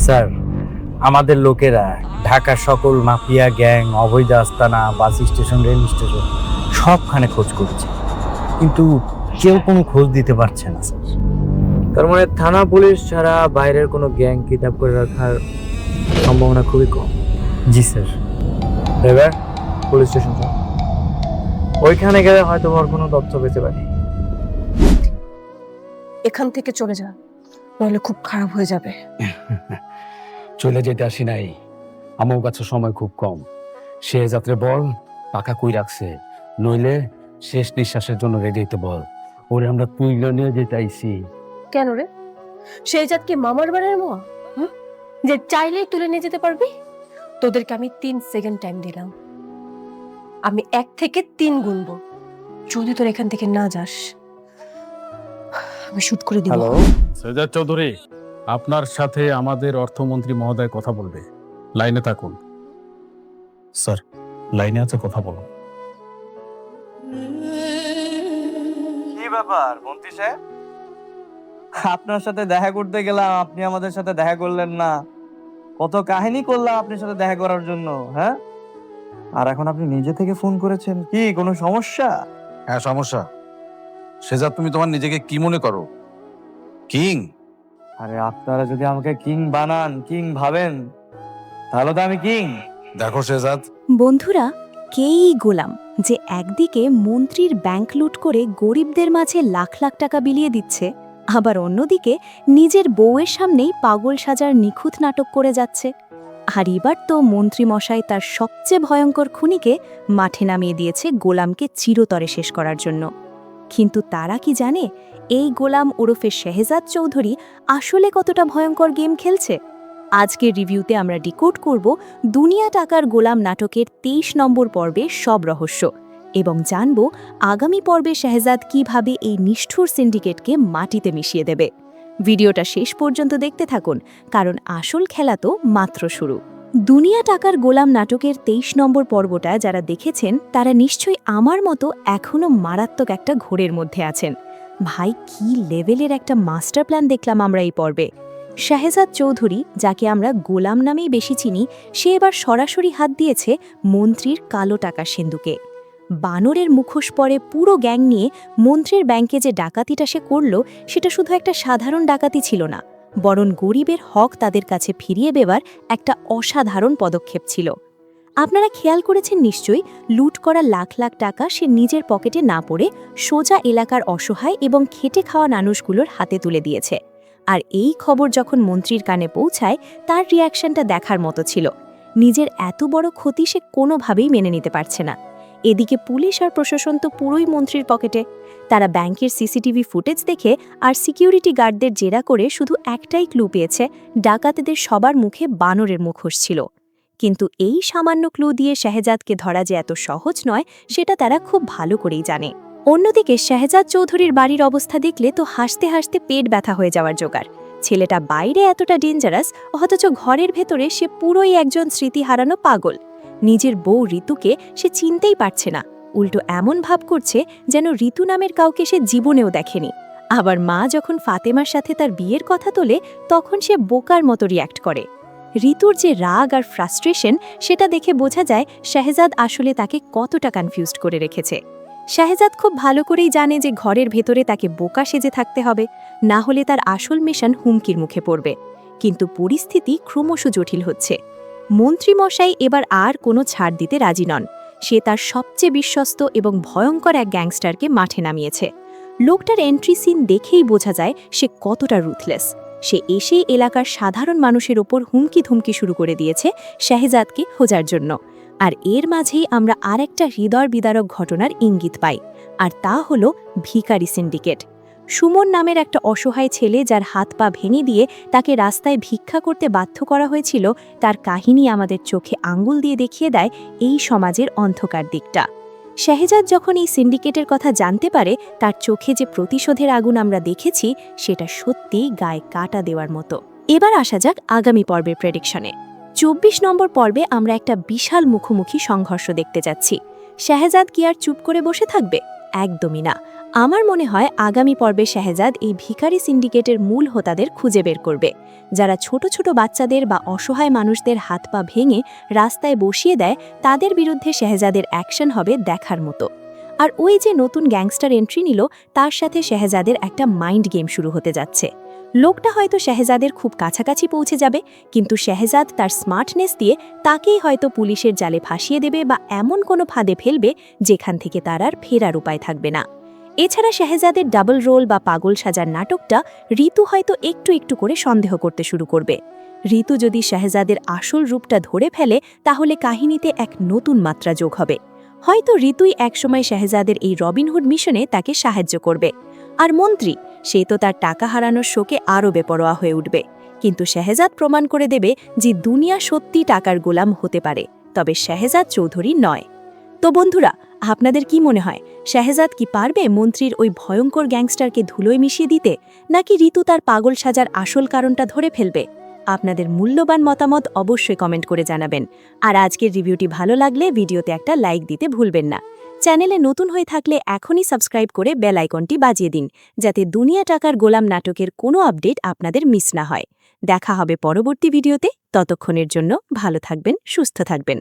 Sir, আমাদের লোকেরা ঢাকার সকল মাফিয়া গ্যাং, অবৈধ আস্তানা, বাস স্টেশন, রেল স্টেশন সবখানে খোঁজ করছে, কিন্তু কেউ কোনো খোঁজ দিতে পারছে না স্যার। তার মানে থানা পুলিশ ছাড়া বাইরের কোনো গ্যাং কিডন্যাপ করে রাখার সম্ভাবনা খুবই কম। জি স্যার। এবার পুলিশ স্টেশন যাও, ওইখানে গেলে হয়তো ওর কোনো তথ্য পেতে পারি। এখান থেকে চলে যা, নাহলে খুব খারাপ হয়ে যাবে। চলে যেতে আসি নাই, আমার কাছে সময় খুব কম। সে যাত্রে বল পাকা কই রাখছে, নইলে শেষ নিঃশ্বাসের জন্য রেডি হইতে বল। ওরে আমরা তুইলে নিয়ে যেতে আইছি। কেন রে, সেই জাতকে মামার বাড়ির মোয়া, যে চাইলেই তুলে নিয়ে যেতে পারবি? তোদেরকে আমি 3 সেকেন্ড টাইম দিলাম, আমি 1 থেকে 3 গুনবো। যদি তোর এখান থেকে না যাস, আমি শুট করে দিব। হ্যালো, সৈয়দ চৌধুরী, আপনার সাথে আমাদের অর্থমন্ত্রী মহোদয় কথা বলবে, লাইনে থাকুন। স্যার, লাইনে আছে, কথা বলুন। কি ব্যাপার মন্ত্রী সাহেব? আপনার সাথে দেখা করতে গেলাম, আপনি আমাদের সাথে দেখা করলেন না। কত কাহিনী করলাম আপনার সাথে দেখা করার জন্য, হ্যাঁ? আর এখন আপনি নিজে থেকে ফোন করেছেন, কি কোনো সমস্যা? হ্যাঁ সমস্যা। সেজা, তুমি তোমার নিজেকে কি মনে করো? কিং? আরে আপনারা যদি আমাকে কিং বানান, কিং ভাবেন, তাহলে তো আমি কিং। দেখো শেজাদ, বন্ধুরা, কেই গোলাম যে একদিকে মন্ত্রীর ব্যাংক লুট করে গরিবদের মাঝে লাখ লাখ টাকা বিলিয়ে দিচ্ছে, আবার অন্যদিকে নিজের বউয়ের সামনেই পাগল সাজার নিখুঁত নাটক করে যাচ্ছে। আর এবার তো মন্ত্রী মশাই তার সবচেয়ে ভয়ঙ্কর খুনিকে মাঠে নামিয়ে দিয়েছে গোলামকে চিরতরে শেষ করার জন্য। কিন্তু তারা কি জানে এই গোলাম ওরফে শেহজাদ চৌধুরী আসলে কতটা ভয়ঙ্কর গেম খেলছে? আজকের রিভিউতে আমরা ডিকোড করব দুনিয়া টাকার গোলাম নাটকের 23 নম্বর পর্বে সব রহস্য, এবং জানব আগামী পর্বে শেহজাদ কিভাবে এই নিষ্ঠুর সিন্ডিকেটকে মাটিতে মিশিয়ে দেবে। ভিডিওটা শেষ পর্যন্ত দেখতে থাকুন, কারণ আসল খেলা তো মাত্র শুরু। দুনিয়া টাকার গোলাম নাটকের 23 নম্বর পর্বটা যারা দেখেছেন তারা নিশ্চয়ই আমার মতো এখনও মারাত্মক একটা ঘোরের মধ্যে আছেন। ভাই, কি লেভেলের একটা মাস্টার প্ল্যান দেখলাম আমরা এই পর্বে। শেহজাদ চৌধুরী, যাকে আমরা গোলাম নামেই বেশি চিনি, সে এবার সরাসরি হাত দিয়েছে মন্ত্রীর কালো টাকা সিন্ধুকে। বানরের মুখোশ পরে পুরো গ্যাং নিয়ে মন্ত্রীর ব্যাংকে যে ডাকাতিটা সে করল, সেটা শুধু একটা সাধারণ ডাকাতি ছিল না, বরং গরিবের হক তাদের কাছে ফিরিয়ে দেওয়ার একটা অসাধারণ পদক্ষেপ ছিল। আপনারা খেয়াল করেছেন নিশ্চয়ই, লুট করা লাখ লাখ টাকা সে নিজের পকেটে না পড়ে সোজা এলাকার অসহায় এবং খেটে খাওয়া মানুষগুলোর হাতে তুলে দিয়েছে। আর এই খবর যখন মন্ত্রীর কানে পৌঁছায়, তার রিয়াকশনটা দেখার মতো ছিল। নিজের এত বড় ক্ষতি সে কোনোভাবেই মেনে নিতে পারছে না। এদিকে পুলিশ আর প্রশাসন তো পুরোই মন্ত্রীর পকেটে। তারা ব্যাংকের সিসিটিভি ফুটেজ দেখে আর সিকিউরিটি গার্ডদের জেরা করে শুধু একটাই ক্লু পেয়েছে, ডাকাতেদের সবার মুখে বানরের মুখোশ ছিল। কিন্তু এই সামান্য ক্লু দিয়ে শেহজাদকে ধরা যে এত সহজ নয়, সেটা তারা খুব ভালো করেই জানে। অন্যদিকে শেহজাদ চৌধুরীর বাড়ির অবস্থা দেখলে তো হাসতে হাসতে পেট ব্যথা হয়ে যাওয়ার জোগাড়। ছেলেটা বাইরে এতটা ডেঞ্জারাস, অথচ ঘরের ভেতরে সে পুরোই একজন স্মৃতি হারানো পাগল। নিজের বউ ঋতুকে সে চিনতেই পারছে না, উল্টো এমন ভাব করছে যেন ঋতু নামের কাউকে সে জীবনেও দেখেনি। আবার মা যখন ফাতেমার সাথে তার বিয়ের কথা তোলে, তখন সে বোকার মতো রিয়্যাক্ট করে। ঋতুর যে রাগ আর ফ্রাস্ট্রেশন, সেটা দেখে বোঝা যায় শেহজাদ আসলে তাকে কতটা কনফিউজড করে রেখেছে। শেহজাদ খুব ভালো করেই জানে যে ঘরের ভেতরে তাকে বোকা সেজে থাকতে হবে, না হলে তার আসল মিশন হুমকির মুখে পড়বে। কিন্তু পরিস্থিতি ক্রমশ জটিল হচ্ছে। মন্ত্রীমশাই এবার আর কোনো ছাড় দিতে রাজি নন। সে তার সবচেয়ে বিশ্বস্ত এবং ভয়ঙ্কর এক গ্যাংস্টারকে মাঠে নামিয়েছে। লোকটার এন্ট্রি সিন দেখেই বোঝা যায় সে কতটা রুথলেস। সে এসেই এলাকার সাধারণ মানুষের ওপর হুমকি ধুমকি শুরু করে দিয়েছে শেহজাদকে খোঁজার জন্য। আর এর মাঝেই আমরা আরেকটা হৃদয় বিদারক ঘটনার ইঙ্গিত পাই, আর তা হলো ভিখারি সিন্ডিকেট। সুমন নামের একটা অসহায় ছেলে, যার হাত পা ভেঙে দিয়ে তাকে রাস্তায় ভিক্ষা করতে বাধ্য করা হয়েছিল, তার কাহিনী আমাদের চোখে আঙ্গুল দিয়ে দেখিয়ে দেয় এই সমাজের অন্ধকার দিকটা। শেহজাদ যখন এই সিন্ডিকেটের কথা জানতে পারে, তার চোখে যে প্রতিশোধের আগুন আমরা দেখেছি, সেটা সত্যিই গায়ে কাটা দেওয়ার মতো। এবার আসা যাক আগামী পর্বের প্রেডিকশনে। 24 নম্বর পর্বে আমরা একটা বিশাল মুখোমুখি সংঘর্ষ দেখতে যাচ্ছি। শেহজাদ কি আর চুপ করে বসে থাকবে? একদমই না। আমার মনে হয় আগামী পর্বে শাহজাদ এই ভিখারি সিন্ডিকেটের মূল হোতাদের খুঁজে বের করবে, যারা ছোট ছোট বাচ্চাদের বা অসহায় মানুষদের হাত পা ভেঙে রাস্তায় বসিয়ে দেয়। তাদের বিরুদ্ধে শাহজাদের অ্যাকশন হবে দেখার মতো। আর ওই যে নতুন গ্যাংস্টার এন্ট্রি নিল, তার সাথে শাহজাদের একটা মাইন্ড গেম শুরু হতে যাচ্ছে। লোকটা হয়তো শাহজাদের খুব কাছাকাছি পৌঁছে যাবে, কিন্তু শাহজাদ তার স্মার্টনেস দিয়ে তাকেই হয়তো পুলিশের জালে ফাঁসিয়ে দেবে বা এমন কোনো ফাঁদে ফেলবে যেখান থেকে তার আর ফেরার উপায় থাকবে না। এছাড়া শাহজাদের ডাবল রোল বা পাগল সাজার নাটকটা ঋতু হয়তো একটু একটু করে সন্দেহ করতে শুরু করবে। ঋতু যদি শাহজাদের আসল রূপটা ধরে ফেলে, তাহলে কাহিনীতে এক নতুন মাত্রা যোগ হবে। হয়তো ঋতুই একসময় শাহজাদের এই রবিনহুড মিশনে তাকে সাহায্য করবে। আর মন্ত্রী, সে তো তার টাকা হারানোর শোকে আরও বেপরোয়া হয়ে উঠবে। কিন্তু শাহজাদ প্রমাণ করে দেবে যে দুনিয়া সত্যি টাকার গোলাম হতে পারে, তবে শাহজাদ চৌধুরী নয়। তো বন্ধুরা, আপনাদের কি মনে হয়, শাহজাদ কি পারবে মন্ত্রীর ওই ভয়ঙ্কর গ্যাংস্টারকে ধুলোয় মিশিয়ে দিতে, নাকি ঋতু তার পাগল সাজার আসল কারণটা ধরে ফেলবে? আপনাদের মূল্যবান মতামত অবশ্যই কমেন্ট করে জানাবেন। আর আজকের রিভিউটি ভালো লাগলে ভিডিওতে একটা লাইক দিতে ভুলবেন না। চ্যানেলে নতুন হয়ে থাকলে এখনই সাবস্ক্রাইব করে বেল আইকনটি বাজিয়ে দিন, যাতে দুনিয়া টাকার গোলাম নাটকের কোনো আপডেট আপনাদের মিস না হয়। দেখা হবে পরবর্তী ভিডিওতে। ততক্ষণের জন্য ভালো থাকবেন, সুস্থ থাকবেন।